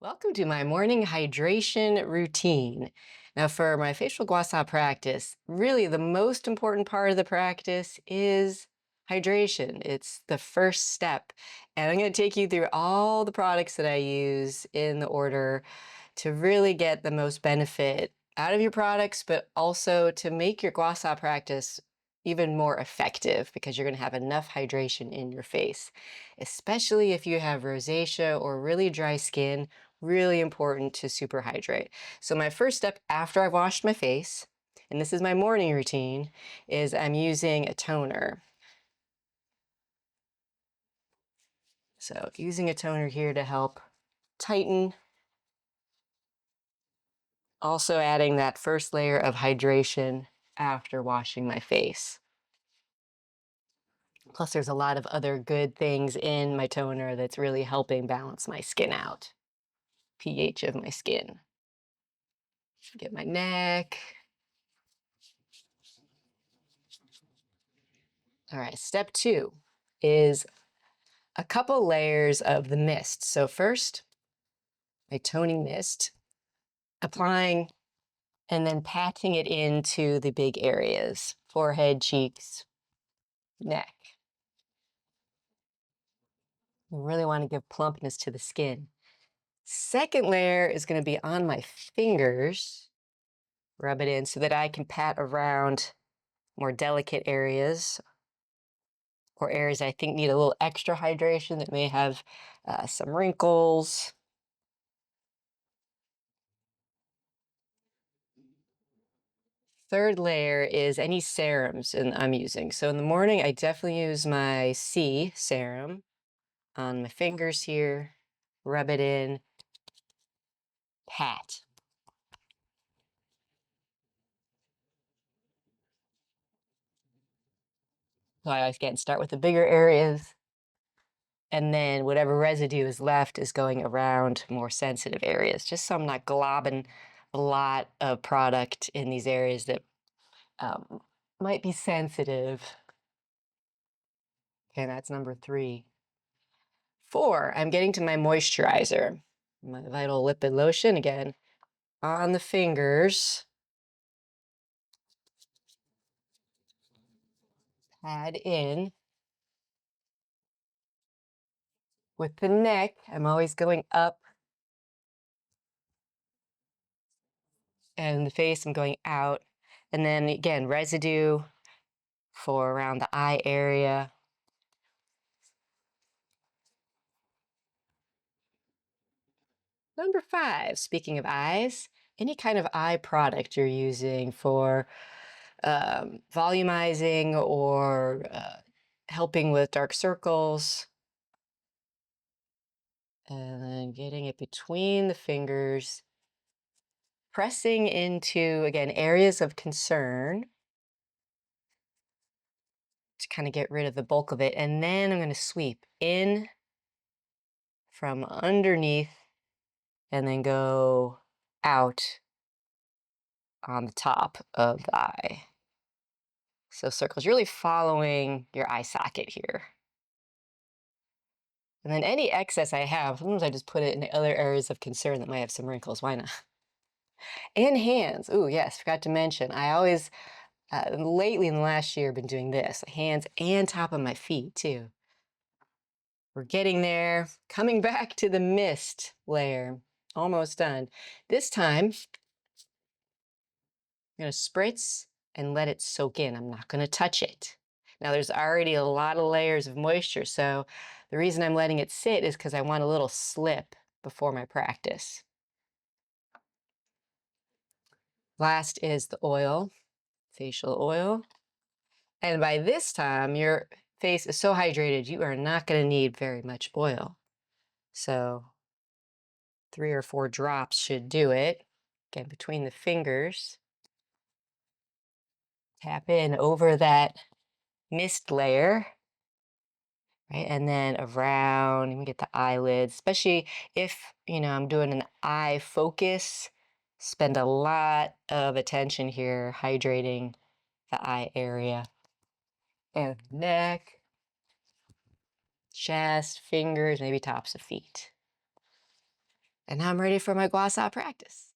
Welcome to my morning hydration routine. Now, for my facial gua sha practice, really the most important part of the practice is hydration. It's the first step. And I'm going to take you through all the products that I use in the order to really get the most benefit out of your products, but also to make your gua sha practice even more effective because you're going to have enough hydration in your face, especially if you have rosacea or really dry skin. Really important to super hydrate. So my first step after I've washed my face, and this is my morning routine, is I'm using a toner. So using a toner here to help tighten, also adding that first layer of hydration after washing my face. Plus there's a lot of other good things in my toner that's really helping balance my skin out, pH of my skin. Get my neck. All right, step 2 is a couple layers of the mist. So first, a toning mist, applying and then patting it into the big areas, forehead, cheeks, neck. You really want to give plumpness to the skin. Second layer is going to be on my fingers. Rub it in so that I can pat around more delicate areas or areas I think need a little extra hydration that may have some wrinkles. Third layer is any serums I'm using. So in the morning, I definitely use my C serum on my fingers here, rub it in, pat. So I always get start with the bigger areas, and then whatever residue is left is going around more sensitive areas, just so I'm not globbing a lot of product in these areas that might be sensitive. Okay, that's number 3. 4, I'm getting to my moisturizer. My Vital Lipid Lotion, again, on the fingers. Pat in. With the neck, I'm always going up. And the face, I'm going out. And then again, residue for around the eye area. Number 5, speaking of eyes, any kind of eye product you're using for volumizing or helping with dark circles. And then getting it between the fingers, pressing into, again, areas of concern to kind of get rid of the bulk of it. And then I'm going to sweep in from underneath and then go out on the top of the eye. So circles, really following your eye socket here. And then any excess I have, sometimes I just put it in the other areas of concern that might have some wrinkles. Why not? And hands. Ooh, yes, forgot to mention. I always, lately in the last year, been doing this. Hands and top of my feet, too. We're getting there. Coming back to the mist layer. Almost done. This time, I'm going to spritz and let it soak in. I'm not going to touch it. Now, there's already a lot of layers of moisture, so the reason I'm letting it sit is because I want a little slip before my practice. Last is the oil, facial oil. And by this time, your face is so hydrated, you are not going to need very much oil. So 3 or 4 drops should do it. Again, between the fingers. Tap in over that mist layer, right? And then around, you can get the eyelids, especially if, I'm doing an eye focus, spend a lot of attention here hydrating the eye area and neck, chest, fingers, maybe tops of feet. And now I'm ready for my Gua Sha practice.